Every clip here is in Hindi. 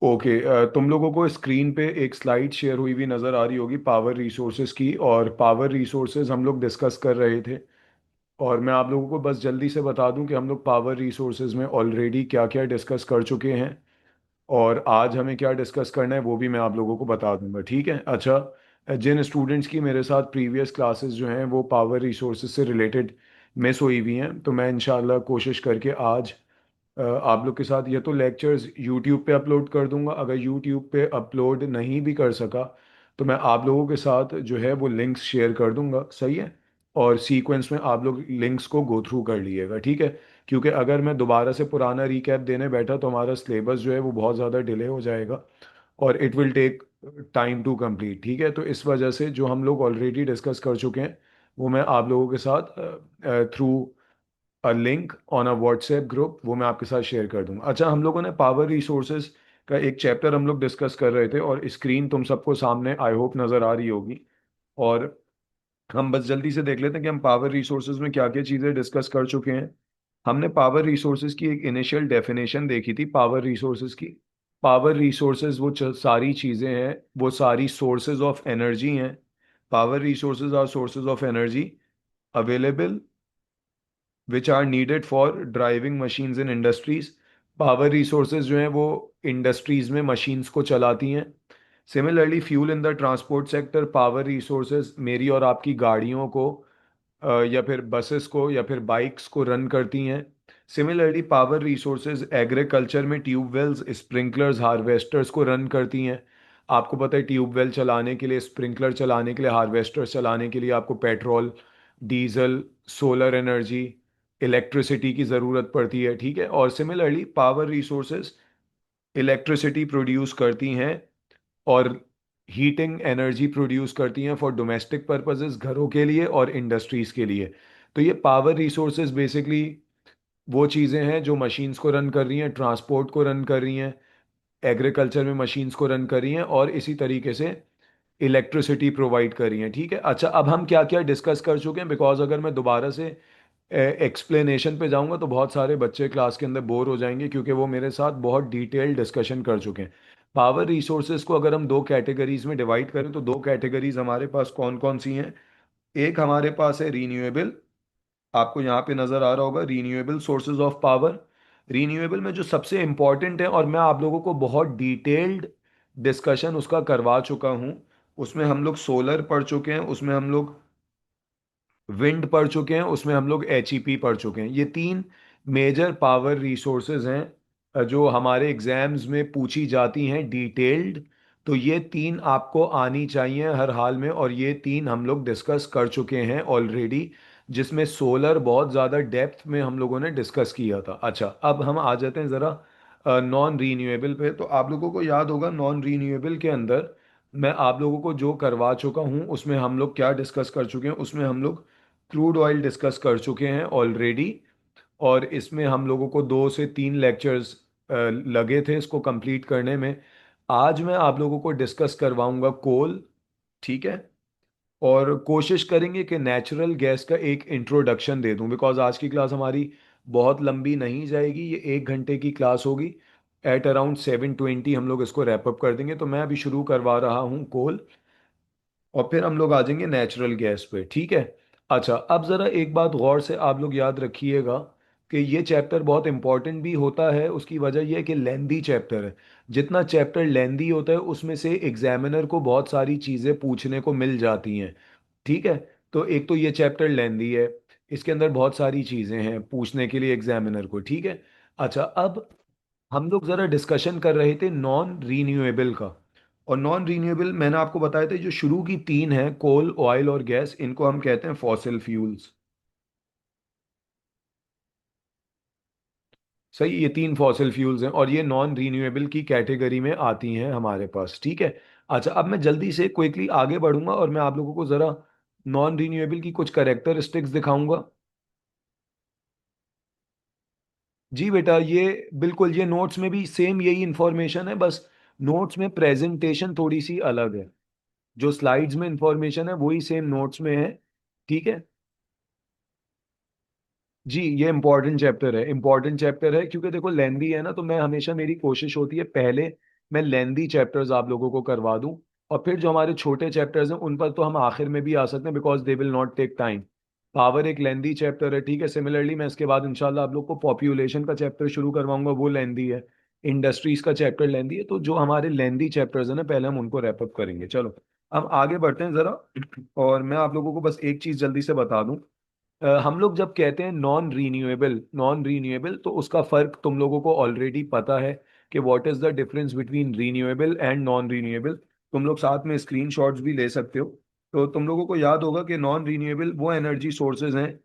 ओके, तुम लोगों को स्क्रीन पे एक स्लाइड शेयर हुई हुई नज़र आ रही होगी पावर रिसोर्सेज की। और पावर रिसोर्सेज हम लोग डिस्कस कर रहे थे। और मैं आप लोगों को बस जल्दी से बता दूं कि हम लोग पावर रिसोर्सेज में ऑलरेडी क्या क्या डिस्कस कर चुके हैं। और आज हमें क्या डिस्कस करना है वो भी मैं आप लोगों को बता दूंगा, ठीक है। अच्छा, जिन स्टूडेंट्स की मेरे साथ प्रीवियस क्लासेस जो हैं वो पावर रिसोर्सेज से रिलेटेड मिस हुई हुई हैं, तो मैं इंशाल्लाह कोशिश करके आज आप लोग के साथ ये तो लेक्चर्स यूट्यूब पे अपलोड कर दूंगा। अगर यूट्यूब पे अपलोड नहीं भी कर सका तो मैं आप लोगों के साथ जो है वो लिंक्स शेयर कर दूंगा, सही है। और सीक्वेंस में आप लोग लिंक्स को गो थ्रू कर लीजिएगा, ठीक है। क्योंकि अगर मैं दोबारा से पुराना रिकैप देने बैठा तो हमारा सिलेबस जो है वो बहुत ज़्यादा डिले हो जाएगा और it will take time to complete, ठीक है। तो इस वजह से जो हम लोग ऑलरेडी डिस्कस कर चुके हैं वो मैं आप लोगों के साथ through link on a WhatsApp group वो मैं आपके साथ शेयर कर दूंगा। अच्छा, हम लोगों ने पावर रिसोर्सेज का एक चैप्टर हम लोग डिस्कस कर रहे थे और स्क्रीन तुम सबको सामने आई होप नज़र आ रही होगी। और हम बस जल्दी से देख लेते हैं कि हम पावर रिसोर्सेज में क्या क्या चीज़ें डिस्कस कर चुके हैं। हमने पावर रिसोर्सेज की एक इनिशियल डेफिनेशन देखी थी पावर रिसोर्सेज की। पावर रिसोर्सेज वो सारी चीज़ें हैं, वो सारी सोर्सेज ऑफ एनर्जी हैं। Power resources are sources of energy available which are needed for driving machines in industries. Power resources जो हैं वो इंडस्ट्रीज में मशीन्स को चलाती हैं। Similarly fuel in the transport sector, power resources मेरी और आपकी गाड़ियों को या फिर बसेस को या फिर बाइक्स को रन करती हैं। सिमिलरली पावर रिसोर्सेज एग्रीकल्चर में ट्यूबवेल्स, स्प्रिंकलर्स, हार्वेस्टर्स को रन करती हैं। आपको पता है ट्यूबवेल चलाने के लिए, स्प्रिंकलर चलाने के लिए, हार्वेस्टर्स चलाने के लिए आपको petrol, diesel, solar energy, electricity की ज़रूरत पड़ती है, ठीक है। और similarly power resources electricity produce करती हैं और हीटिंग एनर्जी प्रोड्यूस करती हैं फॉर डोमेस्टिक पर्पसेस, घरों के लिए और इंडस्ट्रीज के लिए। तो ये पावर रिसोर्सेज बेसिकली वो चीज़ें हैं जो मशीन्स को रन कर रही हैं, ट्रांसपोर्ट को रन कर रही हैं, एग्रीकल्चर में मशीन्स को रन कर रही हैं और इसी तरीके से इलेक्ट्रिसिटी प्रोवाइड कर रही हैं, ठीक है। अच्छा, अब हम क्या क्या डिस्कस कर चुके हैं, बिकॉज अगर मैं दोबारा से एक्सप्लेनेशन पे जाऊंगा तो बहुत सारे बच्चे क्लास के अंदर बोर हो जाएंगे क्योंकि वो मेरे साथ बहुत डिटेल डिस्कशन कर चुके हैं। पावर रिसोर्सेज को अगर हम दो कैटेगरीज में डिवाइड करें तो दो कैटेगरीज हमारे पास कौन कौन सी हैं। एक हमारे पास है रीन्यूएबल, आपको यहाँ पे नज़र आ रहा होगा renewable sources of power. Renewable में जो सबसे इम्पॉर्टेंट है और मैं आप लोगों को बहुत डिटेल्ड डिस्कशन उसका करवा चुका हूँ, उसमें हम लोग सोलर पढ़ चुके हैं, उसमें हम लोग विंड पढ़ चुके हैं, उसमें हम लोग एचईपी पढ़ चुके हैं। ये तीन मेजर पावर रिसोर्सेज हैं जो हमारे एग्जाम्स में पूछी जाती हैं डिटेल्ड। तो ये तीन आपको आनी चाहिए हर हाल में और ये तीन हम लोग डिस्कस कर चुके हैं ऑलरेडी, जिसमें सोलर बहुत ज़्यादा डेप्थ में हम लोगों ने डिस्कस किया था। अच्छा, अब हम आ जाते हैं ज़रा नॉन रीन्यूएबल पे। तो आप लोगों को याद होगा नॉन रीन्यूएबल के अंदर मैं आप लोगों को जो करवा चुका हूँ उसमें हम लोग क्या डिस्कस कर चुके हैं, उसमें हम लोग क्रूड ऑयल डिस्कस कर चुके हैं ऑलरेडी। और इसमें हम लोगों को 2 से 3 लेक्चर्स लगे थे इसको कंप्लीट करने में। आज मैं आप लोगों को डिस्कस करवाऊंगा कोल, ठीक है। और कोशिश करेंगे कि नेचुरल गैस का एक इंट्रोडक्शन दे दूं, बिकॉज आज की क्लास हमारी बहुत लंबी नहीं जाएगी, ये 1 घंटे की क्लास होगी। एट अराउंड 7:20 हम लोग इसको रैप अप कर देंगे। तो मैं अभी शुरू करवा रहा हूँ कोल और फिर हम लोग आ जाएंगे नेचुरल गैस पे, ठीक है। अच्छा, अब ज़रा एक बात गौर से आप लोग याद रखिएगा कि ये चैप्टर बहुत इंपॉर्टेंट भी होता है। उसकी वजह यह है कि लेंदी चैप्टर है। जितना चैप्टर लेंदी होता है उसमें से एग्जामिनर को बहुत सारी चीज़ें पूछने को मिल जाती हैं, ठीक है। तो एक तो ये चैप्टर लेंदी है, इसके अंदर बहुत सारी चीज़ें हैं पूछने के लिए एग्जामिनर को, ठीक है। अच्छा, अब हम लोग ज़रा डिस्कशन कर रहे थे नॉन रीन्यूएबल का। और नॉन रीन्यूएबल मैंने आपको बताया था जो शुरू की तीन हैं कोल, ऑयल और गैस, इनको हम कहते हैं फॉसिल फ्यूल्स। सही, ये तीन फॉसिल फ्यूल्स हैं और ये नॉन रीन्यूएबल की कैटेगरी में आती हैं हमारे पास, ठीक है। अच्छा, अब मैं जल्दी से क्विकली आगे बढ़ूंगा और मैं आप लोगों को ज़रा नॉन रीन्यूएबल की कुछ करेक्टरिस्टिक्स दिखाऊंगा। जी बेटा, ये बिल्कुल ये नोट्स में भी सेम यही इंफॉर्मेशन है, बस नोट्स में प्रेजेंटेशन थोड़ी सी अलग है। जो स्लाइड्स में इंफॉर्मेशन है वही सेम नोट्स में है, ठीक है। जी, ये इंपॉर्टेंट चैप्टर है, इंपॉर्टेंट चैप्टर है क्योंकि देखो लेंदी है ना, तो मैं हमेशा मेरी कोशिश होती है पहले मैं लेंदी चैप्टर्स आप लोगों को करवा दूं, और फिर जो हमारे छोटे चैप्टर्स हैं उन पर तो हम आखिर में भी आ सकते हैं, because they will not take time. Power एक लेंदी चैप्टर है, ठीक है। सिमिलरली मैं इसके बाद इंशाल्लाह आप लोग को पॉपुलेशन का चैप्टर शुरू करवाऊंगा, वो लेंदी है। इंडस्ट्रीज का चैप्टर लेंदी है। तो जो हमारे लेंदी चैप्टर्स है ना, पहले हम उनको रैप अप करेंगे। चलो अब आगे बढ़ते हैं जरा। और मैं आप लोगों को बस एक चीज जल्दी से बता दूं। हम लोग जब कहते हैं नॉन रीन्यूएबल तो उसका फर्क तुम लोगों को ऑलरेडी पता है कि what is the difference between renewable and non renewable. तुम लोग साथ में स्क्रीनशॉट्स भी ले सकते हो। तो तुम लोगों को याद होगा कि नॉन रीन्यूएबल वो एनर्जी सोर्सेज हैं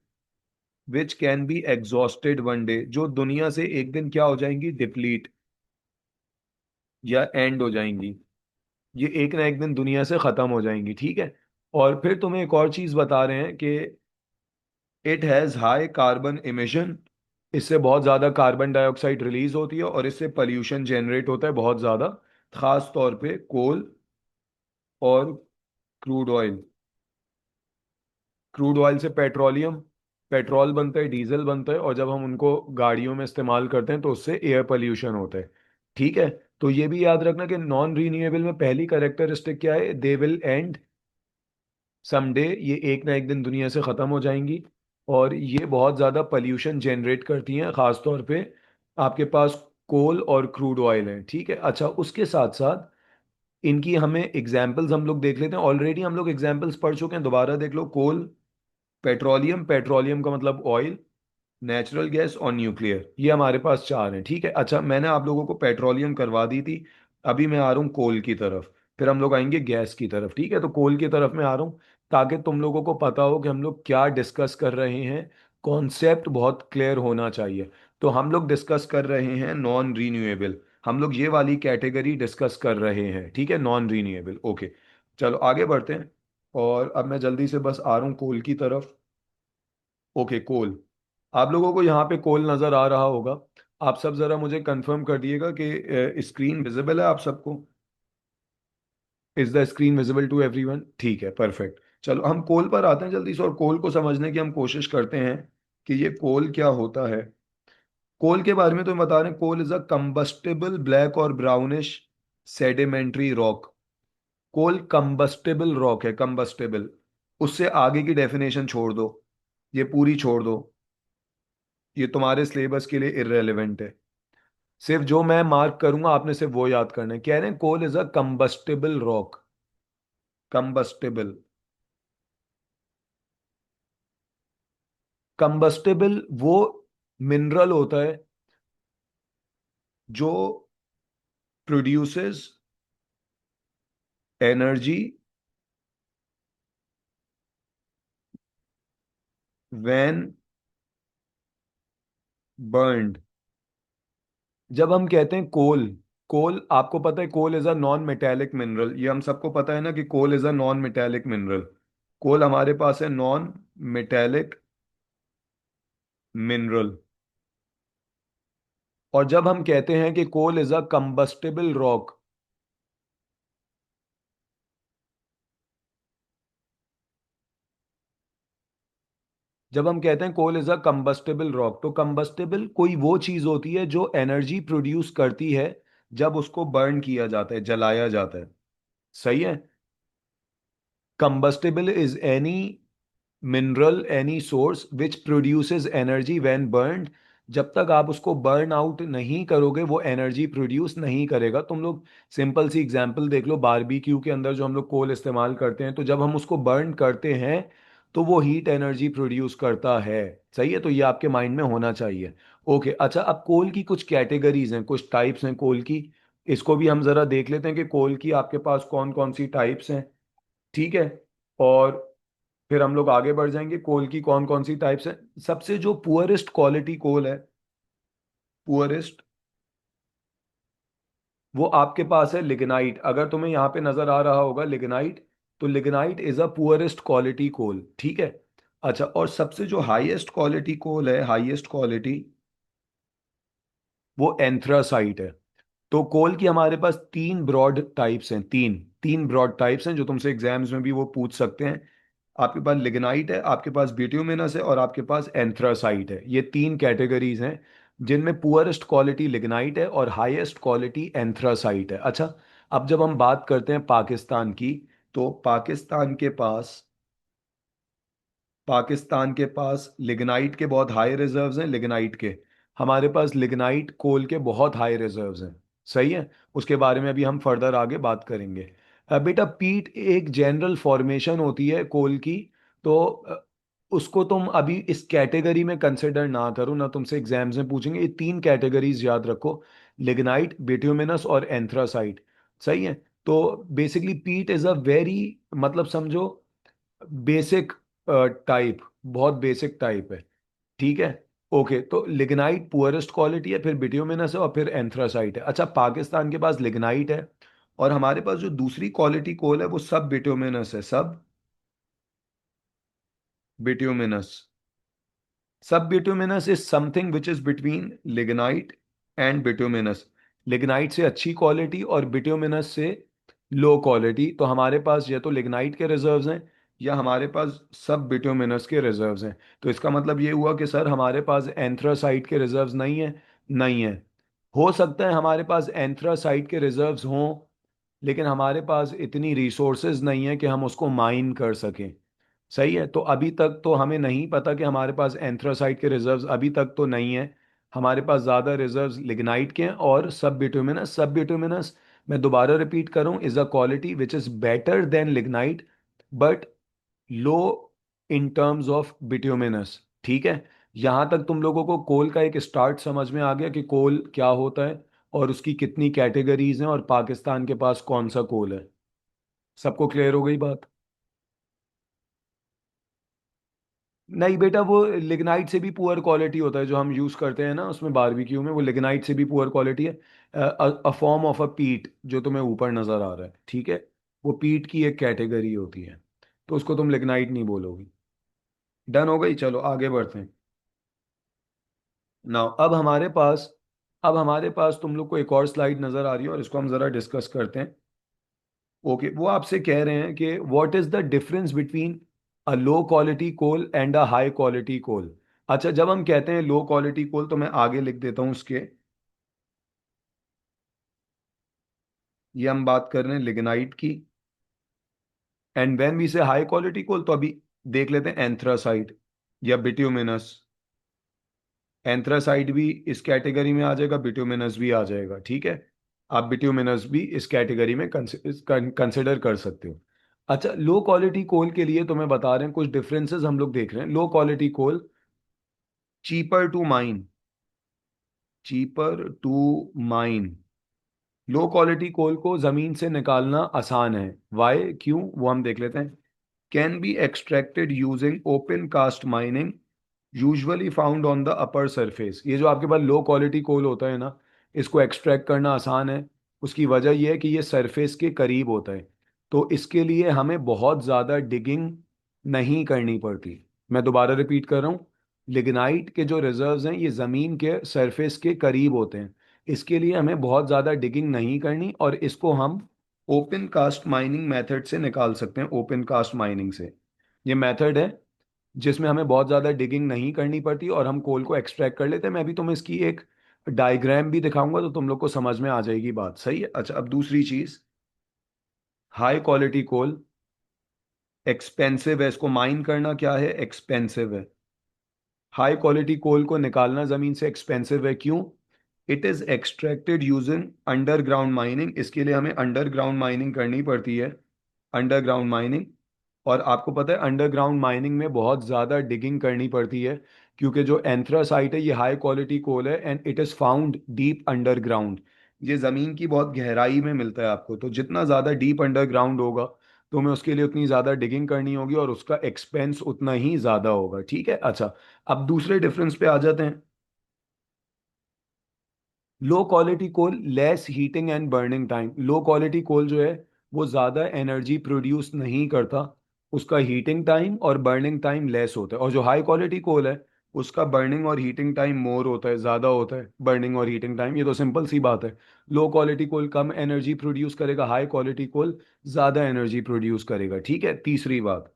which can be exhausted one day, जो दुनिया से एक दिन क्या हो जाएंगी, डिप्लीट या एंड हो जाएंगी। ये एक ना एक दिन दुनिया से खत्म हो जाएंगी, ठीक है। और फिर तुम्हें एक और चीज बता रहे हैं कि it has high carbon emission, इससे बहुत ज़्यादा कार्बन डाइऑक्साइड रिलीज होती है और इससे पॉल्यूशन जनरेट होता है बहुत ज़्यादा, खास तौर पे कोल और क्रूड ऑयल। क्रूड ऑयल से पेट्रोलियम, पेट्रोल बनता है, डीजल बनता है, और जब हम उनको गाड़ियों में इस्तेमाल करते हैं तो उससे एयर पोल्यूशन होता है, ठीक है। तो ये भी याद रखना कि नॉन रीन्यूएबल में पहली कैरेक्टरिस्टिक क्या है, दे विल एंड समडे, ये एक ना एक दिन दुनिया से खत्म हो जाएंगी। और ये बहुत ज्यादा पोल्यूशन जनरेट करती हैं, खास तौर पे आपके पास कोल और क्रूड ऑयल है, ठीक है। अच्छा, उसके साथ साथ इनकी हमें एग्जाम्पल्स हम लोग देख लेते हैं। ऑलरेडी हम लोग एग्जाम्पल्स पढ़ चुके हैं, दोबारा देख लो। कोल, पेट्रोलियम, पेट्रोलियम का मतलब ऑयल, नेचुरल गैस और न्यूक्लियर, ये हमारे पास चार हैं, ठीक है। अच्छा, मैंने आप लोगों को पेट्रोलियम करवा दी थी। अभी मैं आ रहा हूँ कोल की तरफ, फिर हम लोग आएंगे गैस की तरफ, ठीक है। तो कोल की तरफ मैं आ रहा हूँ ताकि तुम लोगों को पता हो कि हम लोग क्या डिस्कस कर रहे हैं। कॉन्सेप्ट बहुत क्लियर होना चाहिए। तो हम लोग डिस्कस कर रहे हैं नॉन रीन्यूएबल, हम लोग ये वाली कैटेगरी डिस्कस कर रहे हैं, ठीक है, नॉन रीन्यूएबल, ओके। चलो आगे बढ़ते हैं। और अब मैं जल्दी से बस आ रहा हूँ कोल की तरफ। ओके, कोल। आप लोगों को यहाँ पे कोल नजर आ रहा होगा। आप सब जरा मुझे कंफर्म कर दिएगा कि स्क्रीन विजिबल है आप सबको। Is the screen visible to everyone? ठीक है, परफेक्ट। चलो हम कोल पर आते हैं जल्दी से, और कोल को समझने की हम कोशिश करते हैं कि ये कोल क्या होता है। कोल के बारे में तो हम बता रहे हैं, coal is a combustible black और brownish sedimentary rock. Coal combustible rock है, कंबस्टेबल। उससे आगे की डेफिनेशन छोड़ दो, ये पूरी छोड़ दो, ये तुम्हारे सिलेबस के लिए इररेलेवेंट है। सिर्फ जो मैं मार्क करूंगा आपने सिर्फ वो याद करना है। कह रहे हैं coal is a combustible rock, combustible. Combustible वो मिनरल होता है जो प्रोड्यूसेस एनर्जी व्हेन बर्न्ड। जब हम कहते हैं कोल, कोल आपको पता है coal is a non metallic mineral, ये हम सबको पता है ना कि coal is a non metallic mineral. Coal हमारे पास है नॉन मेटेलिक मिनरल। और जब हम कहते हैं कि coal is a combustible rock, जब हम कहते हैं coal is a combustible rock, तो कंबस्टेबल कोई वो चीज होती है जो एनर्जी प्रोड्यूस करती है जब उसको बर्न किया जाता है, जलाया जाता है, सही है। Combustible is any mineral, any source which produces energy when burned. जब तक आप उसको बर्न आउट नहीं करोगे वो एनर्जी प्रोड्यूस नहीं करेगा। तुम लोग सिंपल सी एग्जांपल देख लो, बारबेक्यू के अंदर जो हम लोग कोल इस्तेमाल करते हैं, तो जब हम उसको बर्न करते हैं तो वो हीट एनर्जी प्रोड्यूस करता है, सही है। तो ये आपके माइंड में होना चाहिए। ओके, अच्छा, अब कोल की कुछ कैटेगरीज हैं, कुछ टाइप्स हैं कोल की। इसको भी हम जरा देख लेते हैं कि कोल की आपके पास कौन कौन सी टाइप्स हैं, ठीक है। और फिर हम लोग आगे बढ़ जाएंगे, कोल की कौन कौन सी टाइप्स हैं। सबसे जो पुअरेस्ट क्वालिटी कोल है, पुअरेस्ट, वो आपके पास है लिग्नाइट। अगर तुम्हें यहाँ पे नजर आ रहा होगा लिग्नाइट, तो lignite is a poorest quality coal, ठीक है। अच्छा, और सबसे जो हाईएस्ट क्वालिटी कोल है, हाईएस्ट क्वालिटी, वो एंथ्रासाइट है। तो कोल की हमारे पास तीन ब्रॉड टाइप्स हैं, तीन तीन ब्रॉड टाइप्स हैं जो तुमसे एग्जाम्स में भी वो पूछ सकते हैं। आपके पास लिग्नाइट है, आपके पास बिट्यूमिनस है, और आपके पास एंथ्रासाइट है। ये तीन कैटेगरीज हैं। जिनमें पुअरेस्ट क्वालिटी लिग्नाइट है और हाईएस्ट क्वालिटी एंथ्रासाइट है। अच्छा, अब जब हम बात करते हैं पाकिस्तान की, तो पाकिस्तान के पास लिग्नाइट के बहुत हाई रिजर्व्स हैं, लिग्नाइट के। हमारे पास लिग्नाइट कोल के बहुत हाई रिजर्व्स हैं। सही है। उसके बारे में अभी हम फर्दर आगे बात करेंगे। बेटा, पीट एक जनरल फॉर्मेशन होती है कोल की। तो उसको तुम अभी इस कैटेगरी में कंसिडर ना करो, ना तुमसे एग्जाम्स में पूछेंगे। ये तीन कैटेगरीज याद रखो: लिग्नाइट, बिट्यूमिनस और एंथ्रासाइट। सही है। तो बेसिकली पीट इज अ वेरी, मतलब समझो, बेसिक टाइप, बहुत बेसिक टाइप है। ठीक है। ओके, तो लिग्नाइट पुअरेस्ट क्वालिटी है, फिर बिट्यूमिनस है और फिर एंथ्रासाइट है। अच्छा, पाकिस्तान के पास लिग्नाइट है, और हमारे पास जो दूसरी क्वालिटी कोल है वो सब बिट्यूमिनस है, सब बिट्यूमिनस। सब bituminous is something which is between lignite and bituminous. Lignite से अच्छी क्वालिटी और बिटुमिनस से लो क्वालिटी। तो हमारे पास या तो लिग्नाइट के रिजर्व्स हैं, या हमारे पास सब बिटुमिनस के रिजर्व्स हैं। तो इसका मतलब ये हुआ कि सर हमारे पास एंथ्रासाइट के रिजर्व्स नहीं है। नहीं है। हो सकता है हमारे पास एंथ्रासाइट के रिजर्व्स हों, लेकिन हमारे पास इतनी रिसोर्सेज नहीं है कि हम उसको माइन कर सकें। सही है। तो अभी तक तो हमें नहीं पता कि हमारे पास एंथ्रासाइट के रिजर्व्स अभी तक तो नहीं है। हमारे पास ज़्यादा रिजर्व्स लिग्नाइट के हैं और सब बिटुमिनस। सब बिटुमिनस, मैं दोबारा रिपीट करूं, is a quality which is better than lignite, but low in terms of bituminous. ठीक है। यहां तक तुम लोगों को कोल का एक स्टार्ट समझ में आ गया कि कोल क्या होता है और उसकी कितनी कैटेगरीज हैं और पाकिस्तान के पास कौन सा कोल है। सबको क्लियर हो गई बात? नहीं बेटा, वो लिग्नाइट से भी पुअर क्वालिटी होता है जो हम यूज करते हैं ना उसमें, बारबेक्यू में, वो लिग्नाइट से भी पुअर क्वालिटी है। अ फॉर्म ऑफ अ पीट जो तुम्हें ऊपर नजर आ रहा है, ठीक है, वो पीट की एक कैटेगरी होती है। तो उसको तुम लिग्नाइट नहीं बोलोगी। डन हो गई, चलो आगे बढ़ते हैं। नाउ अब हमारे पास तुम लोग को एक और स्लाइड नजर आ रही है और इसको हम जरा डिस्कस करते हैं। ओके, वो आपसे कह रहे हैं कि what is the difference between a low quality coal and a high quality coal. अच्छा, जब हम कहते हैं लो क्वालिटी कोल, तो मैं आगे लिख देता हूं उसके। ये हम बात कर रहे हैं लिग्नाइट की। एंड व्हेन वी से हाई क्वालिटी कोल, तो अभी देख लेते हैं एंथ्रासाइट या बिट्यूमिनस। एंथ्रासाइट भी इस कैटेगरी में आ जाएगा, बिट्यूमिनस भी आ जाएगा। ठीक है। आप बिट्यूमिनस भी इस कैटेगरी में कंसिडर कर सकते हो। अच्छा, लो क्वालिटी कोल के लिए तो मैं बता रहे हैं कुछ डिफरेंसेस हम लोग देख रहे हैं। Low quality coal, cheaper to mine, cheaper to mine. Low quality coal को जमीन से निकालना आसान है। वाई, क्यों, वो हम देख लेते हैं। Can be extracted using open cast mining, usually found on the upper surface. ये जो आपके पास लो क्वालिटी कोल होता है ना, इसको एक्सट्रैक्ट करना आसान है। उसकी वजह यह है कि ये सरफेस के करीब होता है। तो इसके लिए हमें बहुत ज़्यादा डिगिंग नहीं करनी पड़ती। मैं दोबारा रिपीट कर रहा हूँ, लिग्नाइट के जो रिजर्व्स हैं ये ज़मीन के सरफेस के करीब होते हैं। इसके लिए हमें बहुत ज़्यादा डिगिंग नहीं करनी, और इसको हम ओपन कास्ट माइनिंग मेथड से निकाल सकते हैं। ओपन कास्ट माइनिंग से, ये मेथड है जिसमें हमें बहुत ज़्यादा डिगिंग नहीं करनी पड़ती और हम कोल को एक्सट्रैक्ट कर लेते हैं। मैं अभी तुम्हें इसकी एक डायग्राम भी दिखाऊंगा तो तुम लोग को समझ में आ जाएगी बात। सही है। अच्छा, अब दूसरी चीज़, हाई क्वालिटी कोल एक्सपेंसिव है। इसको माइन करना क्या है, एक्सपेंसिव है। हाई क्वालिटी कोल को निकालना ज़मीन से एक्सपेंसिव है। क्यों? It is extracted using underground mining. इसके लिए हमें अंडरग्राउंड माइनिंग करनी पड़ती है, अंडरग्राउंड माइनिंग। और आपको पता है अंडरग्राउंड माइनिंग में बहुत ज़्यादा डिगिंग करनी पड़ती है, क्योंकि जो एंथ्रासाइट है ये हाई क्वालिटी कोल है and it is found deep underground. ये ज़मीन की बहुत गहराई में मिलता है आपको। तो जितना ज़्यादा डीप अंडरग्राउंड होगा, तो हमें उसके लिए उतनी ज़्यादा डिगिंग करनी होगी और उसका एक्सपेंस उतना ही ज़्यादा होगा। ठीक है। अच्छा, अब दूसरे डिफरेंस पे आ जाते हैं। Low quality coal less heating and burning time. Low quality coal जो है वो ज़्यादा एनर्जी प्रोड्यूस नहीं करता, उसका हीटिंग टाइम और बर्निंग टाइम लेस होता है। और जो हाई क्वालिटी कोल है उसका बर्निंग और हीटिंग टाइम मोर होता है, ज़्यादा होता है बर्निंग और हीटिंग टाइम। ये तो सिंपल सी बात है। लो क्वालिटी कोल कम एनर्जी प्रोड्यूस करेगा, हाई क्वालिटी कोल ज़्यादा एनर्जी प्रोड्यूस करेगा। ठीक है। तीसरी बात,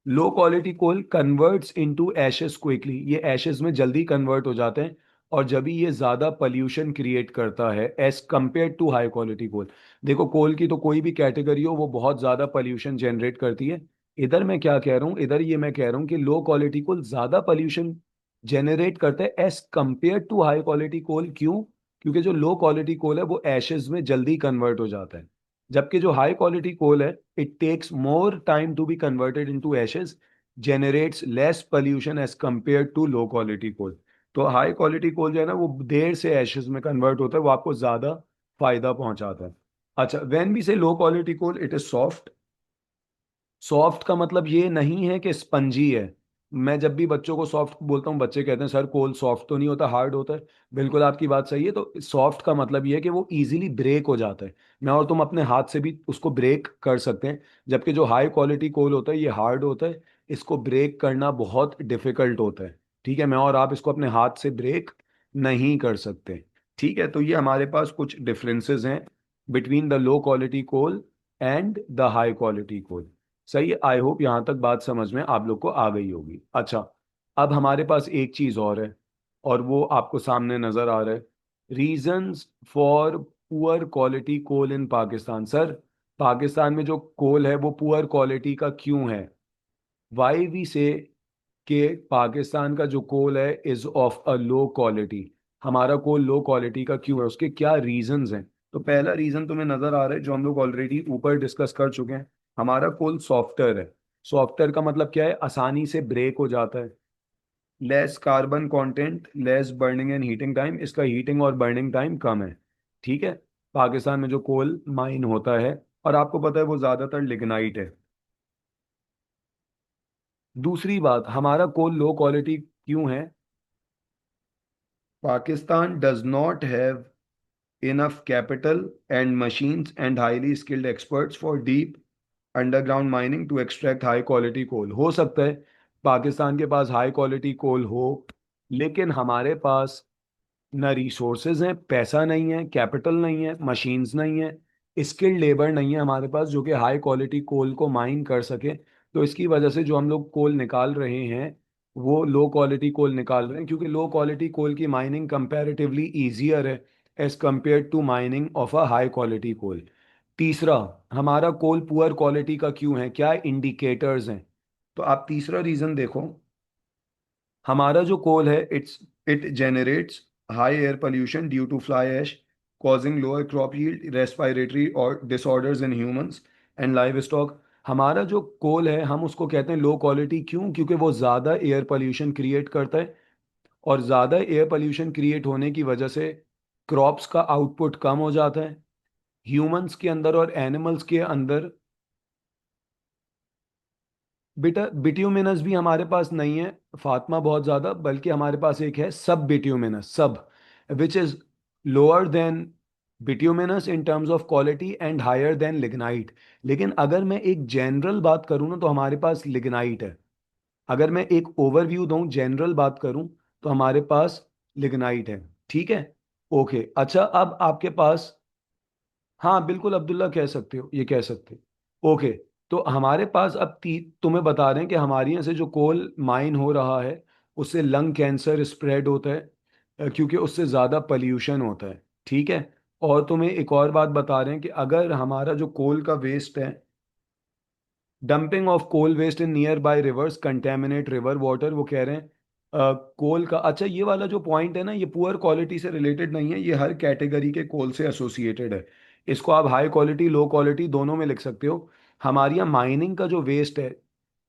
low quality coal converts into ashes quickly. ये एशेस में जल्दी कन्वर्ट हो जाते हैं और जब भी ये ज्यादा पोल्यूशन क्रिएट करता है as compared to high quality coal. देखो कोल की तो कोई भी कैटेगरी हो वो बहुत ज्यादा पोल्यूशन जनरेट करती है। इधर मैं क्या कह रहा हूँ, इधर ये मैं कह रहा हूँ कि लो क्वालिटी कोल ज्यादा पोल्यूशन जनरेट करता है as compared to high quality coal. क्यों? क्योंकि जो लो क्वालिटी कोल है वो एशेज में जल्दी कन्वर्ट हो जाता है, जबकि जो हाई क्वालिटी कोल है it takes more time to be converted into ashes, generates less pollution as compared to low quality coal. तो हाई क्वालिटी कोल जो है ना वो देर से एशेज में कन्वर्ट होता है, वो आपको ज्यादा फायदा पहुंचाता है। अच्छा, when we say low quality coal it is soft. Soft का मतलब ये नहीं है कि स्पंजी है। मैं जब भी बच्चों को सॉफ्ट बोलता हूँ बच्चे कहते हैं सर कोल सॉफ्ट तो नहीं होता, हार्ड होता है। बिल्कुल आपकी बात सही है। तो सॉफ्ट का मतलब ये है कि वो इजीली ब्रेक हो जाता है। मैं और तुम अपने हाथ से भी उसको ब्रेक कर सकते हैं, जबकि जो हाई क्वालिटी कोल होता है ये हार्ड होता है, इसको ब्रेक करना बहुत डिफिकल्ट होता है। ठीक है, मैं और आप इसको अपने हाथ से ब्रेक नहीं कर सकते। ठीक है, तो ये हमारे पास कुछ डिफरेंसेस हैं between the low quality coal and the high quality coal. सही है, आई होप यहां तक बात समझ में आप लोग को आ गई होगी। अच्छा, अब हमारे पास एक चीज और है, और वो आपको सामने नजर आ रहा है। Reasons for poor quality coal in Pakistan. Sir Pakistan में जो कोल है वो पुअर क्वालिटी का क्यों है? वाई वी से कि पाकिस्तान का जो कोल है is of a low quality. हमारा कोल लो क्वालिटी का क्यों है, उसके क्या रीजंस हैं? तो पहला रीजन तुम्हें नजर आ रहा है जो हम लोग ऑलरेडी ऊपर डिस्कस कर चुके हैं। हमारा कोल सॉफ्टवेयर है। सॉफ्टवेयर का मतलब क्या है? आसानी से ब्रेक हो जाता है। Less carbon content, less burning and heating time, इसका हीटिंग और बर्निंग टाइम कम है। ठीक है, पाकिस्तान में जो कोल माइन होता है, और आपको पता है वो ज्यादातर लिग्नाइट है। दूसरी बात, हमारा कोल लो क्वालिटी क्यों है? Pakistan does not have enough capital and machines and highly skilled experts for deep underground mining to extract high quality coal। हो सकता है पाकिस्तान के पास हाई क्वालिटी कोल हो, लेकिन हमारे पास ना रिसोर्सेज हैं, पैसा नहीं है, कैपिटल नहीं है, मशीन्स नहीं है, स्किल्ड लेबर नहीं है हमारे पास जो कि हाई क्वालिटी कोल को माइन कर सके। तो इसकी वजह से जो हम लोग कोल निकाल रहे हैं वो लो क्वालिटी कोल निकाल रहे हैं, क्योंकि लो क्वालिटी कोल की माइनिंग कंपैरेटिवली ईजियर है as compared to mining of a high quality coal. तीसरा, हमारा कोल पुअर क्वालिटी का क्यों है, क्या इंडिकेटर्स हैं? तो आप तीसरा रीजन देखो। हमारा जो कोल है it generates high air pollution due to fly ash, causing lower crop yield, respiratory और disorders in humans and livestock. हमारा जो कोल है हम उसको कहते हैं लो क्वालिटी, क्यों? क्योंकि वो ज़्यादा एयर पोल्यूशन क्रिएट करता है, और ज़्यादा एयर पोल्यूशन क्रिएट होने की वजह से क्रॉप्स का आउटपुट कम हो जाता है। ह्यूमंस के अंदर और एनिमल्स के अंदर, बेटा बिट्यूमिनस भी हमारे पास नहीं है फातिमा बहुत ज़्यादा, बल्कि हमारे पास एक है sub bituminous, sub, which is lower than bituminous in terms of quality and higher than lignite. लेकिन अगर मैं एक जनरल बात करूँ ना तो हमारे पास लिग्नाइट है। अगर मैं एक ओवरव्यू दूं, जनरल बात करूं, तो हमारे पास लिग्नाइट है। ठीक है, ओके। अच्छा, अब आपके पास, हाँ बिल्कुल अब्दुल्ला कह सकते हो, ये कह सकते हो। ओके, तो हमारे पास अब तुम्हें बता रहे हैं कि हमारे यहाँ से जो कोल माइन हो रहा है उससे लंग कैंसर स्प्रेड होता है, क्योंकि उससे ज़्यादा पल्यूशन होता है। ठीक है, और तुम्हें एक और बात बता रहे हैं कि अगर हमारा जो कोल का वेस्ट है, dumping of coal waste in nearby rivers contaminate river water, वो कह रहे हैं कोल का। अच्छा, ये वाला जो पॉइंट है ना ये पुअर क्वालिटी से रिलेटेड नहीं है, ये हर कैटेगरी के कोल से एसोसिएटेड है। इसको आप हाई क्वालिटी लो क्वालिटी दोनों में लिख सकते हो। हमारे यहाँ माइनिंग का जो वेस्ट है,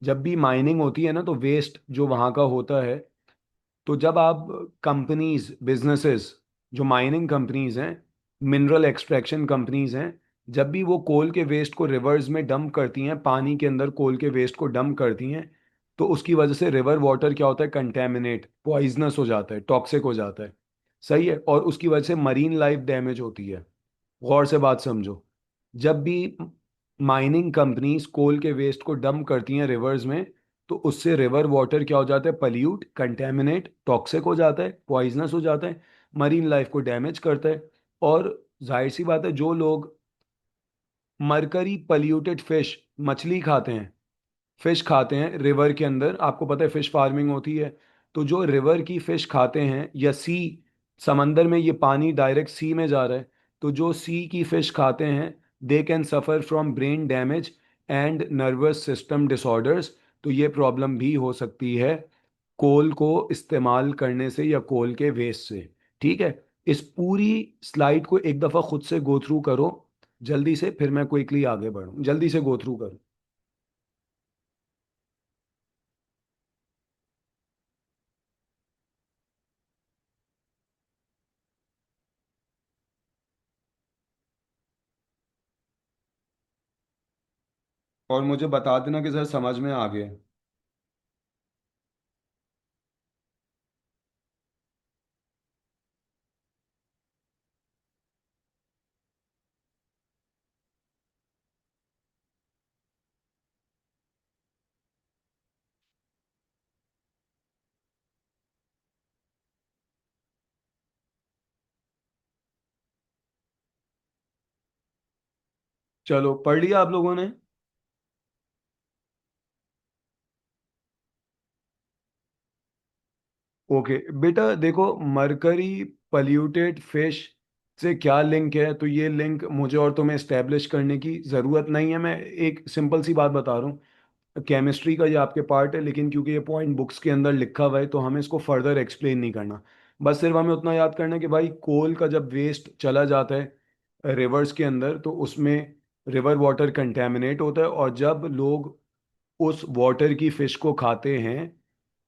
जब भी माइनिंग होती है ना तो वेस्ट जो वहाँ का होता है, तो जब आप कंपनीज बिजनेसेस, जो माइनिंग कंपनीज हैं, मिनरल एक्सट्रैक्शन कंपनीज हैं, जब भी वो कोल के वेस्ट को रिवर्स में डंप करती हैं, पानी के अंदर कोल के वेस्ट को डंप करती हैं, तो उसकी वजह से रिवर वाटर क्या होता है? कंटेमिनेट, पॉइजनस हो जाता है, टॉक्सिक हो जाता है। सही है, और उसकी वजह से मरीन लाइफ डैमेज होती है। गौर से बात समझो। जब भी माइनिंग कंपनीज कोल के वेस्ट को डंप करती हैं रिवर्स में, तो उससे रिवर वाटर क्या हो जाता है? पल्यूट, कंटेमिनेट, टॉक्सिक हो जाता है, पॉइजनस हो जाता है, मरीन लाइफ को डैमेज करता है। और जाहिर सी बात है जो लोग मरकरी पल्यूटेड फिश, मछली खाते हैं, फिश खाते हैं रिवर के अंदर, आपको पता है फिश फार्मिंग होती है, तो जो रिवर की फिश खाते हैं या सी समंदर में ये पानी डायरेक्ट सी में जा रहा है, तो जो सी की फिश खाते हैं they can suffer from brain damage and nervous system disorders. तो ये प्रॉब्लम भी हो सकती है कोल को इस्तेमाल करने से या कोल के वेस्ट से। ठीक है, इस पूरी स्लाइड को एक दफ़ा खुद से गो थ्रू करो जल्दी से, फिर मैं क्विकली आगे बढ़ूँ, जल्दी से गो थ्रू करो। और मुझे बता देना कि सर समझ में आ गया। चलो पढ़ लिया आप लोगों ने? ओके बेटा, देखो मरकरी पल्यूटेड फिश से क्या लिंक है, तो ये लिंक मुझे और तुम्हें एस्टेब्लिश करने की ज़रूरत नहीं है। मैं एक सिंपल सी बात बता रहा हूँ, केमिस्ट्री का ये आपके पार्ट है, लेकिन क्योंकि ये पॉइंट बुक्स के अंदर लिखा हुआ है तो हमें इसको फर्दर एक्सप्लेन नहीं करना। बस सिर्फ हमें उतना याद करना है कि भाई कोल का जब वेस्ट चला जाता है रिवर्स के अंदर तो उसमें रिवर वाटर कंटेमिनेट होता है, और जब लोग उस वाटर की फिश को खाते हैं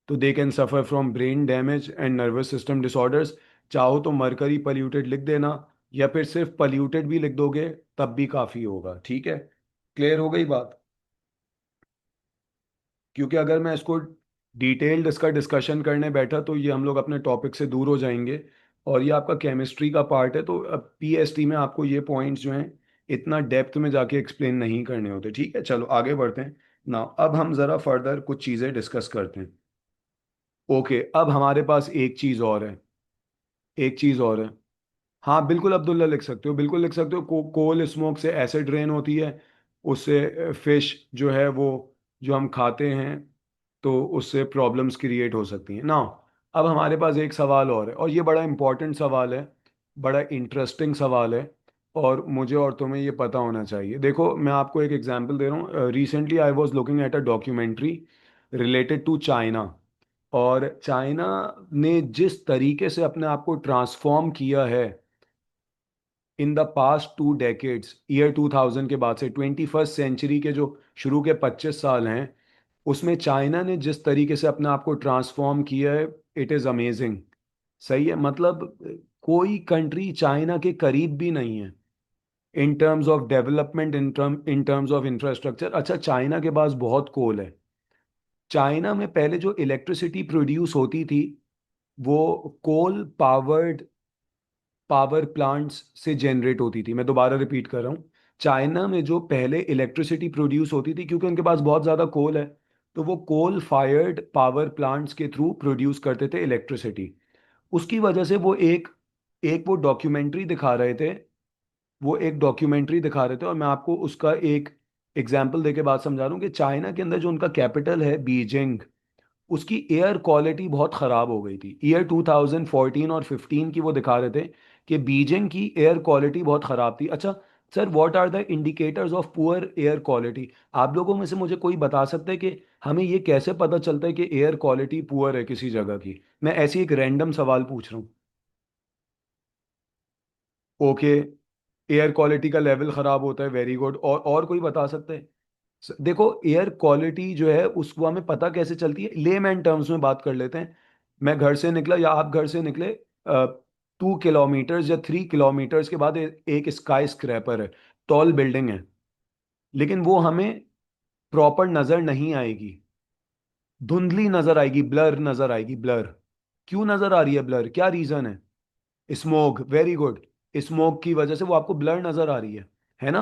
तो they can suffer from brain damage and nervous system disorders. चाहो तो मरकरी पल्यूटेड लिख देना, या फिर सिर्फ पल्यूटेड भी लिख दोगे तब भी काफ़ी होगा। ठीक है, क्लियर हो गई बात? क्योंकि अगर मैं इसको डिटेल्ड इसका डिस्कशन करने बैठा तो ये हम लोग अपने टॉपिक से दूर हो जाएंगे, और ये आपका केमिस्ट्री का पार्ट है, तो अब पीएसटी में आपको ये पॉइंट्स जो हैं इतना डेप्थ में जाके एक्सप्लेन नहीं करने होते। ठीक है, चलो आगे बढ़ते हैं ना। अब हम ज़रा फर्दर कुछ चीज़ें डिस्कस करते हैं। ओके, अब हमारे पास एक चीज़ और है, एक चीज़ और है। हाँ बिल्कुल अब्दुल्ला, लिख सकते हो, बिल्कुल लिख सकते हो। कोल स्मोक से एसिड रेन होती है, उससे फिश जो है वो जो हम खाते हैं तो उससे प्रॉब्लम्स क्रिएट हो सकती हैं ना। अब हमारे पास एक सवाल और है, और ये बड़ा इंपॉर्टेंट सवाल है, बड़ा इंटरेस्टिंग सवाल है, और मुझे और तुम्हें ये पता होना चाहिए। देखो मैं आपको एक एग्जांपल दे रहा हूँ। Recently I was looking at a documentary related to China, और चाइना ने जिस तरीके से अपने आप को ट्रांसफॉर्म किया है in the past 2 decades, year 2000 के बाद से 21st सेंचुरी के जो शुरू के 25 साल हैं, उसमें चाइना ने जिस तरीके से अपने आप को ट्रांसफॉर्म किया है, इट इज़ अमेजिंग। सही है, मतलब कोई कंट्री चाइना के करीब भी नहीं है इन terms of development, in terms of infrastructure. अच्छा, चाइना के पास बहुत कोल है। चाइना में पहले जो इलेक्ट्रिसिटी प्रोड्यूस होती थी वो कोल पावर्ड पावर प्लांट्स से जनरेट होती थी। मैं दोबारा रिपीट कर रहा हूँ, चाइना में जो पहले इलेक्ट्रिसिटी प्रोड्यूस होती थी, क्योंकि उनके पास बहुत ज़्यादा कोल है, तो वो कोल फायर्ड पावर प्लांट्स के थ्रू प्रोड्यूस करते थे इलेक्ट्रिसिटी। उसकी वजह से वो एक एक वो डॉक्यूमेंट्री दिखा रहे थे, वो एक डॉक्यूमेंट्री दिखा रहे थे, और मैं आपको उसका एक एग्जाम्पल देके बात समझा रहा हूँ कि चाइना के अंदर जो उनका कैपिटल है बीजिंग, उसकी एयर क्वालिटी बहुत ख़राब हो गई थी। ईयर 2014 और 15 की वो दिखा रहे थे कि बीजिंग की एयर क्वालिटी बहुत ख़राब थी। अच्छा सर, what are the indicators of poor air quality? आप लोगों में से मुझे कोई बता सकता है कि हमें ये कैसे पता चलता है कि एयर क्वालिटी पुअर है किसी जगह की? मैं ऐसी एक रैंडम सवाल पूछ रहा हूँ। ओके, एयर क्वालिटी का लेवल ख़राब होता है, वेरी गुड। और कोई बता सकते हैं? देखो एयर क्वालिटी जो है उसको हमें पता कैसे चलती है, लेमैन टर्म्स में बात कर लेते हैं। मैं घर से निकला या आप घर से निकले, 2 किलोमीटर्स या 3 किलोमीटर्स के बाद एक स्काई स्क्रैपर है, टॉल बिल्डिंग है, लेकिन वो हमें प्रॉपर नजर नहीं आएगी, धुंधली नजर आएगी, ब्लर नजर आएगी, ब्लर। क्यों नजर आ रही है ब्लर, क्या रीजन है? Smoke, very good. स्मोक की वजह से वो आपको ब्लर नजर आ रही है ना?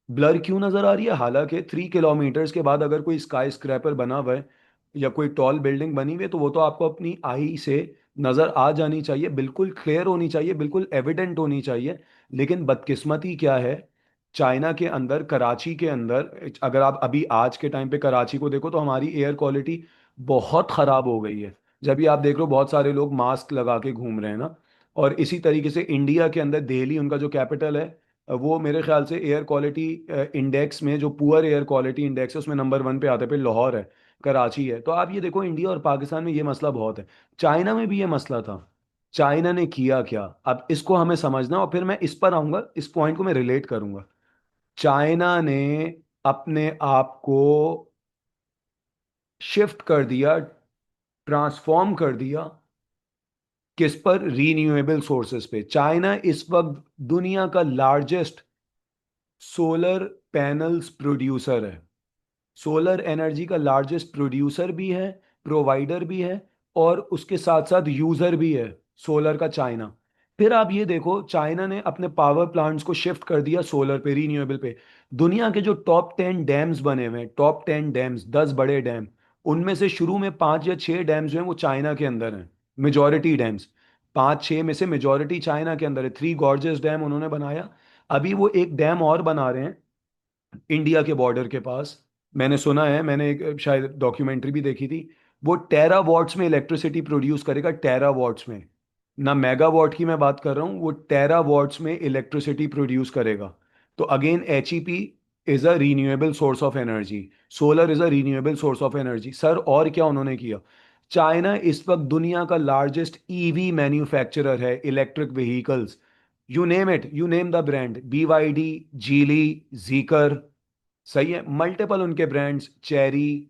ब्लर क्यों नजर आ रही है? हालांकि 3 किलोमीटर्स के बाद अगर कोई स्काई स्क्रैपर बना हुआ है या कोई टॉल बिल्डिंग बनी हुई है तो वो तो आपको अपनी आई से नजर आ जानी चाहिए, बिल्कुल क्लियर होनी चाहिए, बिल्कुल एविडेंट होनी चाहिए। लेकिन बदकिस्मती क्या है, चाइना के अंदर, कराची के अंदर, अगर आप अभी आज के टाइम पे कराची को देखो तो हमारी एयर क्वालिटी बहुत खराब हो गई है। जब भी आप देख रहे हो बहुत सारे लोग मास्क लगा के घूम रहे हैं ना, और इसी तरीके से इंडिया के अंदर दिल्ली उनका जो कैपिटल है, वो मेरे ख्याल से एयर क्वालिटी इंडेक्स में, जो पुअर एयर क्वालिटी इंडेक्स है उसमें नंबर 1 पे आता है, फिर लाहौर है, कराची है। तो आप ये देखो, इंडिया और पाकिस्तान में ये मसला बहुत है। चाइना में भी ये मसला था। चाइना ने किया क्या, अब इसको हमें समझना, और फिर मैं इस पर आऊंगा, इस पॉइंट को मैं रिलेट करूंगा। चाइना ने अपने आप को शिफ्ट कर दिया, ट्रांसफॉर्म कर दिया, किस पर? रीन्यूएबल सोर्सेस पे। चाइना इस वक्त दुनिया का लार्जेस्ट सोलर पैनल्स प्रोड्यूसर है। सोलर एनर्जी का लार्जेस्ट प्रोड्यूसर भी है, प्रोवाइडर भी है, और उसके साथ साथ यूजर भी है सोलर का, चाइना। फिर आप ये देखो, चाइना ने अपने पावर प्लांट्स को शिफ्ट कर दिया सोलर पे, रीन्यूएबल पे। दुनिया के जो टॉप 10 डैम्स बने हुए हैं, टॉप 10 डैम्स, 10 बड़े डैम, उनमें से शुरू में 5 या 6 डैम्स जो हैं वो चाइना के अंदर हैं। मेजॉरिटी डैम्स, 5 6 में से मेजॉरिटी चाइना के अंदर है। थ्री गॉर्जियस डैम उन्होंने बनाया। अभी वो एक डैम और बना रहे हैं इंडिया के बॉर्डर के पास। मैंने सुना है, मैंने एक शायद डॉक्यूमेंट्री भी देखी थी। वो टेरा वॉट्स में इलेक्ट्रिसिटी प्रोड्यूस करेगा, टेरा वॉट्स में। ना मेगा वॉट की मैं बात कर रहा हूँ, वो टेरा वॉट्स में इलेक्ट्रिसिटी प्रोड्यूस करेगा। तो again HEP is a renewable source of energy, solar is a renewable source of energy. Sir और क्या उन्होंने किया? चाइना इस वक्त दुनिया का लार्जेस्ट ईवी मैन्युफैक्चरर है, electric vehicles. You name it, you name the brand, BYD, Geely, Zeekr, सही है, मल्टीपल उनके ब्रांड्स, चेरी,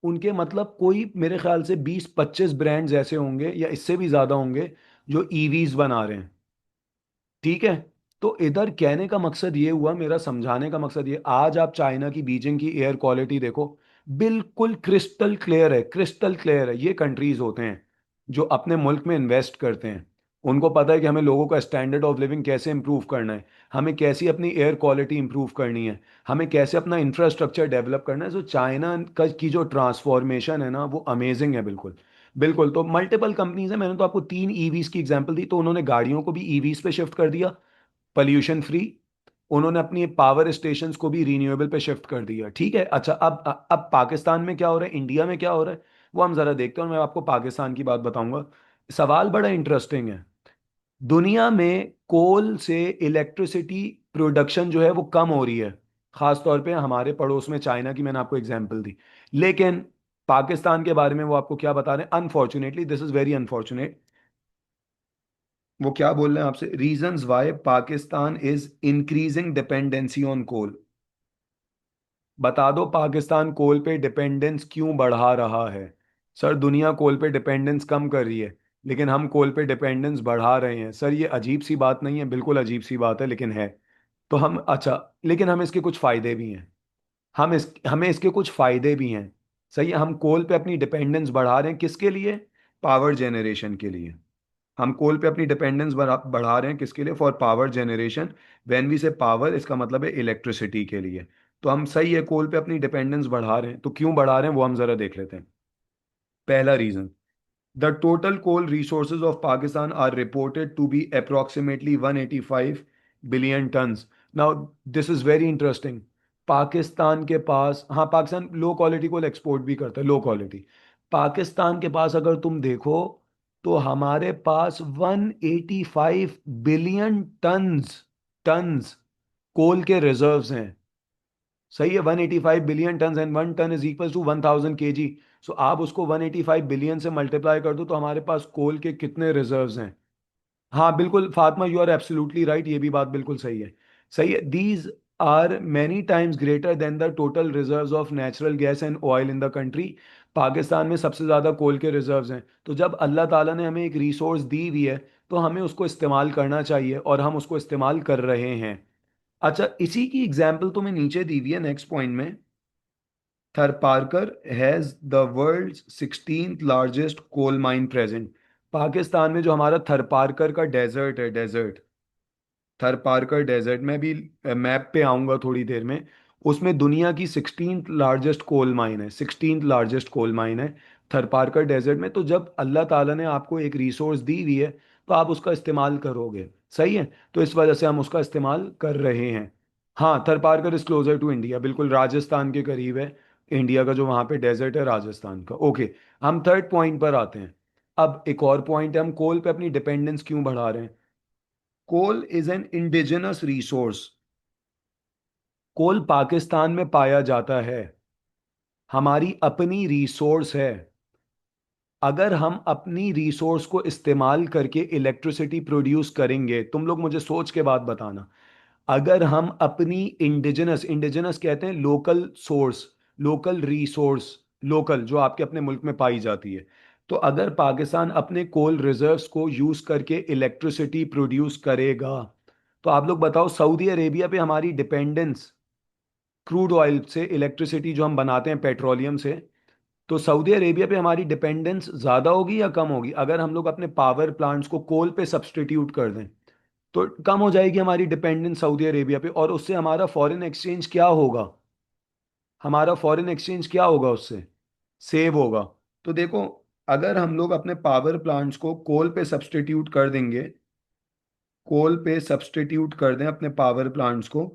उनके मतलब कोई मेरे ख्याल से 20 25 ब्रांड्स ऐसे होंगे या इससे भी ज्यादा होंगे जो ईवीज बना रहे हैं। ठीक है। तो इधर कहने का मकसद ये हुआ, मेरा समझाने का मकसद ये, आज आप चाइना की, बीजिंग की एयर क्वालिटी देखो, बिल्कुल क्रिस्टल क्लियर है, क्रिस्टल क्लियर है। ये कंट्रीज होते हैं जो अपने मुल्क में इन्वेस्ट करते हैं। उनको पता है कि हमें लोगों का स्टैंडर्ड ऑफ लिविंग कैसे इंप्रूव करना है, हमें कैसी अपनी एयर क्वालिटी इंप्रूव करनी है, हमें कैसे अपना इंफ्रास्ट्रक्चर डेवलप करना है। सो चाइना का की जो ट्रांसफॉर्मेशन है ना, वो अमेजिंग है, बिल्कुल। बिल्कुल। तो मल्टीपल कंपनीज है, मैंने तो आपको 3 ईवीज की एग्जांपल दी। तो उन्होंने गाड़ियों को भी ईवीज पे शिफ्ट कर दिया, पॉल्यूशन फ्री। उन्होंने अपनी पावर स्टेशंस को भी रीन्यूएबल पे शिफ्ट कर दिया। ठीक है। अच्छा, अब पाकिस्तान में क्या हो रहा है, इंडिया में क्या हो रहा है, वो हम जरा देखते हैं, और मैं आपको पाकिस्तान की बात बताऊंगा। सवाल बड़ा इंटरेस्टिंग है। दुनिया में कोल से इलेक्ट्रिसिटी प्रोडक्शन जो है वो कम हो रही है, खास तौर पे हमारे पड़ोस में चाइना की मैंने आपको एग्जांपल दी। लेकिन पाकिस्तान के बारे में वो आपको क्या बता रहे हैं? Unfortunately, this is very unfortunate, वो क्या बोल रहे हैं आपसे? Reasons why Pakistan is increasing dependency on coal. बता दो, पाकिस्तान कोल पे डिपेंडेंस क्यों बढ़ा रहा है? सर, दुनिया कोल पे डिपेंडेंस कम कर रही है, लेकिन हम कोल पे डिपेंडेंस बढ़ा रहे हैं। सर, ये अजीब सी बात नहीं है? बिल्कुल अजीब सी बात है, लेकिन है। तो हम, अच्छा, लेकिन हम इसके कुछ फायदे भी हैं। हमें इसके कुछ फायदे भी हैं। सही है, हम कोल पे अपनी डिपेंडेंस बढ़ा रहे हैं, किसके लिए? पावर जनरेशन के लिए। हम कोल पे अपनी डिपेंडेंस बढ़ा रहे हैं, किसके लिए? For power generation. When we say power, इसका मतलब है इलेक्ट्रिसिटी के लिए। तो हम, सही है, कोल पे अपनी डिपेंडेंस बढ़ा रहे हैं। तो क्यों बढ़ा रहे हैं वो हम जरा देख लेते हैं। पहला reason, the total coal resources of Pakistan are reported to be approximately 185 billion tons. Now this is very interesting. Pakistan के पास, हाँ, Pakistan low quality coal export भी करता है, लो क्वालिटी। पाकिस्तान के पास अगर तुम देखो, तो हमारे पास 185 बिलियन टन्स, टन्स कोल के रिजर्व्स हैं। सही है, 185 billion ton, and 1 ton is equal to 1000 kg। So आप उसको 185 बिलियन से मल्टीप्लाई कर दो, तो हमारे पास कोल के कितने रिजर्व्स हैं? हाँ बिल्कुल Fatima, you are absolutely right, ये भी बात बिल्कुल सही है। सही है, these are many times greater than the total reserves of natural gas and oil in the country. Pakistan में सबसे ज़्यादा कोल के रिजर्व्स हैं। तो जब अल्लाह ताला ने हमें एक रिसोर्स दी हुई है, तो हमें उसको इस्तेमाल करना चाहिए, और हम उसको इस्तेमाल कर रहे हैं। अच्छा, इसी की एग्जाम्पल तुम्हें नीचे दी हुई है नेक्स्ट पॉइंट में। Tharparkar has the world's 16th largest coal mine present. Pakistan में जो हमारा थरपारकर का डेजर्ट है, डेजर्ट, थरपारकर डेजर्ट में भी मैप पे आऊंगा थोड़ी देर में। उसमें दुनिया की 16th लार्जेस्ट कोल माइन है, 16th लार्जेस्ट कोल माइन है थरपारकर डेजर्ट में। तो जब अल्लाह ताला ने आपको एक रिसोर्स दी हुई है, तो आप उसका इस्तेमाल करोगे। सही है, तो इस वजह से हम उसका इस्तेमाल कर रहे हैं। हाँ, Tharparkar is closer to India, बिल्कुल राजस्थान के करीब है। इंडिया का जो वहाँ पे डेजर्ट है राजस्थान का। ओके, हम थर्ड पॉइंट पर आते हैं। अब एक और पॉइंट है, हम कोल पे अपनी डिपेंडेंस क्यों बढ़ा रहे हैं? Coal is an indigenous resource. Coal Pakistan में पाया जाता है, हमारी अपनी रिसोर्स है। अगर हम अपनी रिसोर्स को इस्तेमाल करके इलेक्ट्रिसिटी प्रोड्यूस करेंगे, तुम लोग मुझे सोच के बात बताना, अगर हम अपनी इंडिजिनस, इंडिजिनस कहते हैं local source, local resource, local जो आपके अपने मुल्क में पाई जाती है, तो अगर पाकिस्तान अपने कोल रिजर्व्स को यूज करके इलेक्ट्रिसिटी प्रोड्यूस करेगा, तो आप लोग बताओ सऊदी अरेबिया पे हमारी डिपेंडेंस क्रूड ऑयल से, इलेक्ट्रिसिटी जो हम बनाते हैं पेट्रोलियम से, तो सऊदी अरेबिया पे हमारी डिपेंडेंस ज़्यादा होगी या कम होगी? अगर हम लोग अपने पावर प्लांट्स को कोल पे सब्सटीट्यूट कर दें, तो कम हो जाएगी हमारी डिपेंडेंस सऊदी अरेबिया पे, और उससे हमारा फॉरेन एक्सचेंज क्या होगा? हमारा फॉरेन एक्सचेंज क्या होगा उससे? सेव होगा। तो देखो, अगर हम लोग अपने पावर प्लांट्स को कोल पे सब्सटीट्यूट कर देंगे, कोल पे सब्सटीट्यूट कर दें अपने पावर प्लांट्स को,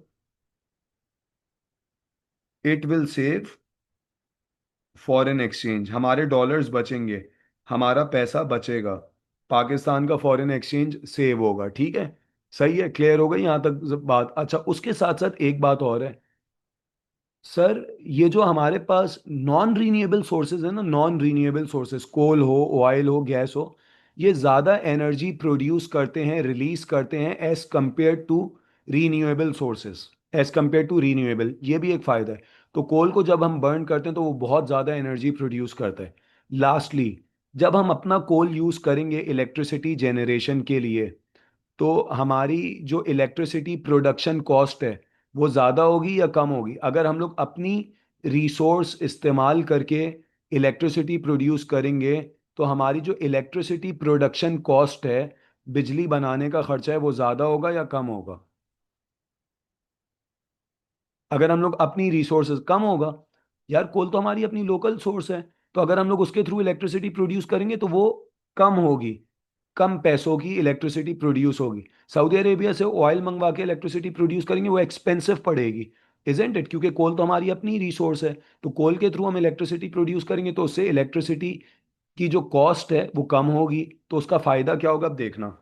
it will save foreign exchange, हमारे डॉलर्स बचेंगे, हमारा पैसा बचेगा, पाकिस्तान का फॉरेन एक्सचेंज सेव होगा। ठीक है, सही है, क्लियर हो गई यहाँ तक बात? अच्छा, उसके साथ साथ एक बात और है सर, ये जो हमारे पास नॉन रीन्यूएबल सोर्सेज है ना, नॉन रीन्यूएबल सोर्सेज, कोल हो, ऑयल हो, गैस हो, ये ज़्यादा एनर्जी प्रोड्यूस करते हैं, रिलीज करते हैं as compared to renewable sources, as compared to renewable, ये भी एक फ़ायदा है। तो कोल को जब हम बर्न करते हैं तो वो बहुत ज़्यादा एनर्जी प्रोड्यूस करता है। लास्टली, जब हम अपना कोल यूज़ करेंगे इलेक्ट्रिसिटी जनरेशन के लिए, तो हमारी जो इलेक्ट्रिसिटी प्रोडक्शन कॉस्ट है वो ज़्यादा होगी या कम होगी? अगर हम लोग अपनी रिसोर्स इस्तेमाल करके इलेक्ट्रिसिटी प्रोड्यूस करेंगे, तो हमारी जो इलेक्ट्रिसिटी प्रोडक्शन कॉस्ट है, बिजली बनाने का खर्चा है, वो ज़्यादा होगा या कम होगा? अगर हम लोग अपनी रिसोर्सेज, कम होगा। यार कोल तो हमारी अपनी लोकल सोर्स है, तो अगर हम लोग उसके थ्रू इलेक्ट्रिसिटी प्रोड्यूस करेंगे तो वो कम होगी, कम पैसों की इलेक्ट्रिसिटी प्रोड्यूस होगी। सऊदी अरेबिया से ऑयल मंगवा के इलेक्ट्रिसिटी प्रोड्यूस करेंगे, वो एक्सपेंसिव पड़ेगी, इजेंट इट? क्योंकि कोल तो हमारी अपनी रिसोर्स है, तो कोल के थ्रू हम इलेक्ट्रिसिटी प्रोड्यूस करेंगे तो उससे इलेक्ट्रिसिटी की जो कॉस्ट है वो कम होगी। तो उसका फायदा क्या होगा, अब देखना।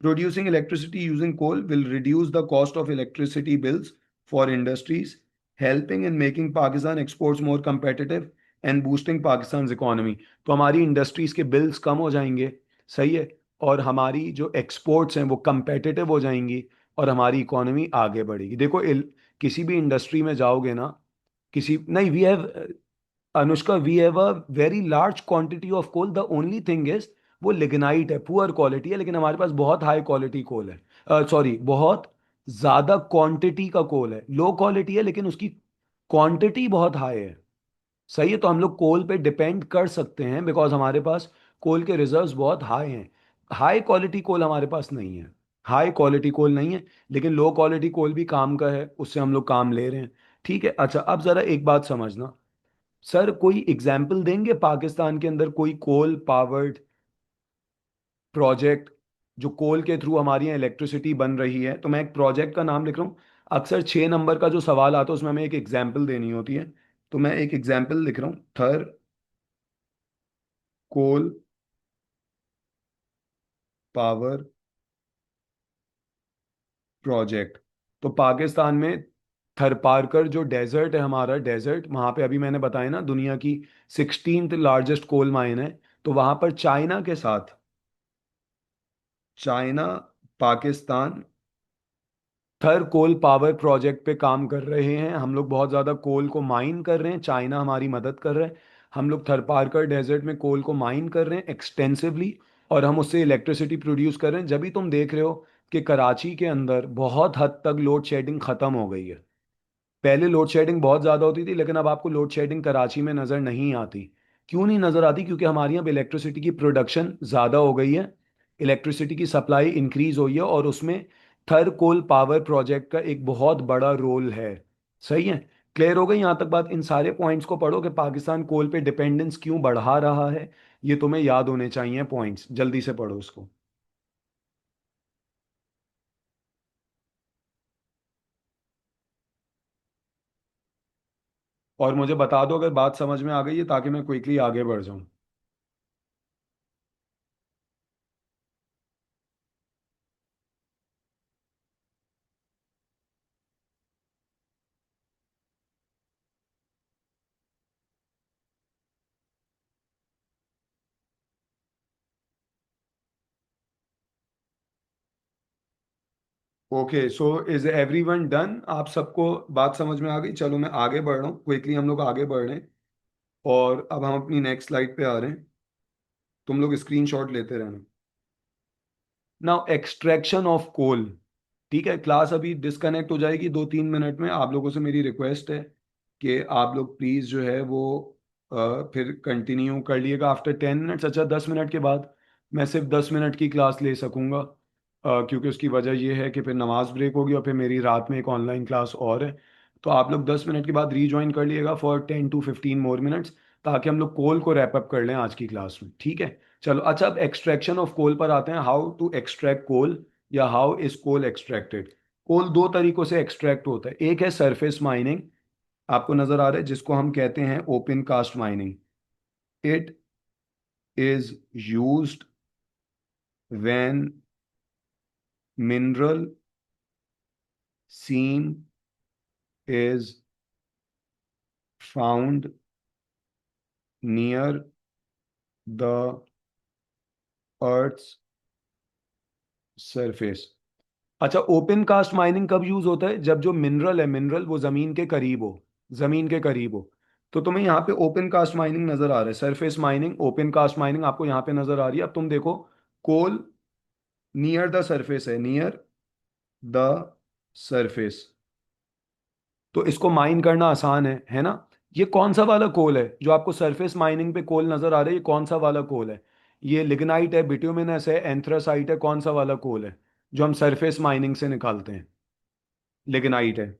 Producing electricity using coal will reduce the cost of electricity bills for industries, helping in making Pakistan exports more competitive and boosting Pakistan's economy. तो हमारी इंडस्ट्रीज के बिल्स कम हो जाएंगे, सही है, और हमारी जो एक्सपोर्ट्स हैं वो competitive हो जाएंगी, और हमारी इकोनॉमी आगे बढ़ेगी। देखो किसी भी इंडस्ट्री में जाओगे ना, किसी नहीं, we have, Anushka, we have a very large quantity of coal, the only thing is वो लिग्नाइट है, पुअर क्वालिटी है, लेकिन हमारे पास बहुत हाई क्वालिटी कोल है, सॉरी, बहुत ज्यादा क्वांटिटी का कोल है, लो क्वालिटी है लेकिन उसकी क्वांटिटी बहुत हाई है। सही है, तो हम लोग कोल पे डिपेंड कर सकते हैं बिकॉज हमारे पास कोल के रिजर्व्स बहुत हाई हैं। हाई क्वालिटी कोल हमारे पास नहीं है, हाई क्वालिटी कोल नहीं है, लेकिन लो क्वालिटी कोल भी काम का है, उससे हम लोग काम ले रहे हैं। ठीक है, अच्छा, अब जरा एक बात समझना सर, कोई एग्जाम्पल देंगे पाकिस्तान के अंदर कोई कोल पावर्ड प्रोजेक्ट, जो कोल के थ्रू हमारी यहाँ इलेक्ट्रिसिटी बन रही है? तो मैं एक प्रोजेक्ट का नाम लिख रहा हूँ, अक्सर 6 नंबर का जो सवाल आता है उसमें हमें एक एग्जाम्पल देनी होती है, तो मैं एक एग्जाम्पल लिख रहा हूँ, थर कोल पावर प्रोजेक्ट। तो पाकिस्तान में थरपारकर जो डेजर्ट है, हमारा डेजर्ट, वहां पे अभी मैंने बताया ना दुनिया की 16th लार्जेस्ट कोल माइन है, तो वहां पर चाइना के साथ, चाइना, पाकिस्तान थर कोल पावर प्रोजेक्ट पे काम कर रहे हैं। हम लोग बहुत ज़्यादा कोल को माइन कर रहे हैं, चाइना हमारी मदद कर रहा है। हम लोग थर पारकर डेजर्ट में कोल को माइन कर रहे हैं एक्सटेंसिवली, और हम उससे इलेक्ट्रिसिटी प्रोड्यूस कर रहे हैं। जब भी तुम देख रहे हो कि कराची के अंदर बहुत हद तक लोड शेडिंग ख़त्म हो गई है। पहले लोड शेडिंग बहुत ज़्यादा होती थी, लेकिन अब आपको लोड शेडिंग कराची में नज़र नहीं आती। क्यों नहीं नज़र आती? क्योंकि हमारे यहाँ पे इलेक्ट्रिसिटी की प्रोडक्शन ज़्यादा हो गई है, इलेक्ट्रिसिटी की सप्लाई इंक्रीज हुई है, और उसमें थर कोल पावर प्रोजेक्ट का एक बहुत बड़ा रोल है। सही है, क्लियर हो गई यहाँ तक बात? इन सारे पॉइंट्स को पढ़ो कि पाकिस्तान कोल पे डिपेंडेंस क्यों बढ़ा रहा है, ये तुम्हें याद होने चाहिए पॉइंट्स, जल्दी से पढ़ो उसको। और मुझे बता दो अगर बात समझ में आ गई है, ताकि मैं क्विकली आगे बढ़ जाऊँ। Okay, so is everyone done? आप सबको बात समझ में आ गई? चलो मैं आगे बढ़ रहा हूँ क्विकली, हम लोग आगे बढ़ रहे हैं। और अब हम अपनी नेक्स्ट स्लाइड पे आ रहे हैं। तुम लोग स्क्रीनशॉट लेते रहना। Now extraction of coal. ठीक है, क्लास अभी डिस्कनेक्ट हो जाएगी 2-3 मिनट में। आप लोगों से मेरी रिक्वेस्ट है कि आप लोग प्लीज़ जो है वो फिर कंटिन्यू कर लिएगा आफ्टर 10 मिनट्स। अच्छा, 10 मिनट के बाद मैं सिर्फ 10 मिनट की क्लास ले सकूंगा, क्योंकि उसकी वजह यह है कि फिर नमाज ब्रेक होगी और फिर मेरी रात में एक ऑनलाइन क्लास और है। तो आप लोग 10 मिनट के बाद रीज्वाइन कर लिएगा फॉर 10 to 15 more minutes, ताकि हम लोग कोल को रैप अप कर लें आज की क्लास में। ठीक है, चलो। अच्छा, अब एक्सट्रैक्शन ऑफ कोल पर आते हैं। हाउ टू एक्सट्रैक्ट कोल, या हाउ इज कोल एक्सट्रैक्टेड। कोल दो तरीकों से एक्सट्रैक्ट होता है। एक है सरफेस माइनिंग, आपको नजर आ रहा है, जिसको हम कहते हैं open cast mining. It is used when mineral seam is found near the earth's surface. अच्छा, ओपन कास्ट माइनिंग कब यूज होता है? जब जो मिनरल है, मिनरल वो जमीन के करीब हो, जमीन के करीब हो। तो तुम्हें यहाँ पे ओपन कास्ट माइनिंग नजर आ रहा है, surface mining, open cast mining आपको यहाँ पे नजर आ रही है। अब तुम देखो, कोल नियर द सरफेस है, नियर द सरफेस। तो इसको माइन करना आसान है ना? ये कौन सा वाला कोल है जो आपको सरफेस माइनिंग पे कोल नजर आ रहा है? ये कौन सा वाला कोल है? ये लिग्नाइट है, बिट्यूमिनस है, एंथ्रासाइट है? कौन सा वाला कोल है जो हम सरफेस माइनिंग से निकालते हैं? लिग्नाइट है।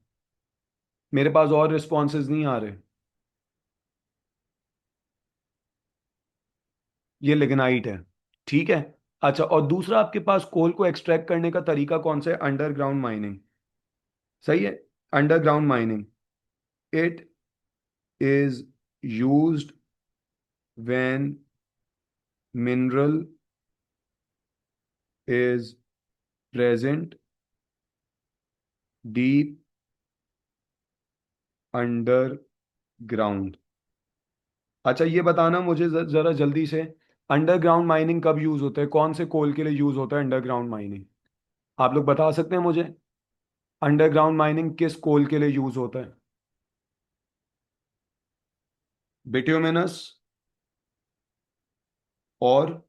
मेरे पास और रिस्पॉन्सेज नहीं आ रहे। ये लिग्नाइट है। ठीक है। अच्छा, और दूसरा आपके पास कोल को एक्सट्रैक्ट करने का तरीका कौन सा है? Underground mining. सही है, underground mining. It is used when mineral is present deep underground. अच्छा, ये बताना मुझे जरा जल्दी से, अंडरग्राउंड माइनिंग कब यूज होता है? कौन से कोल के लिए यूज होता है अंडरग्राउंड माइनिंग? आप लोग बता सकते हैं मुझे, अंडरग्राउंड माइनिंग किस कोल के लिए यूज होता है? बिट्यूमिनस और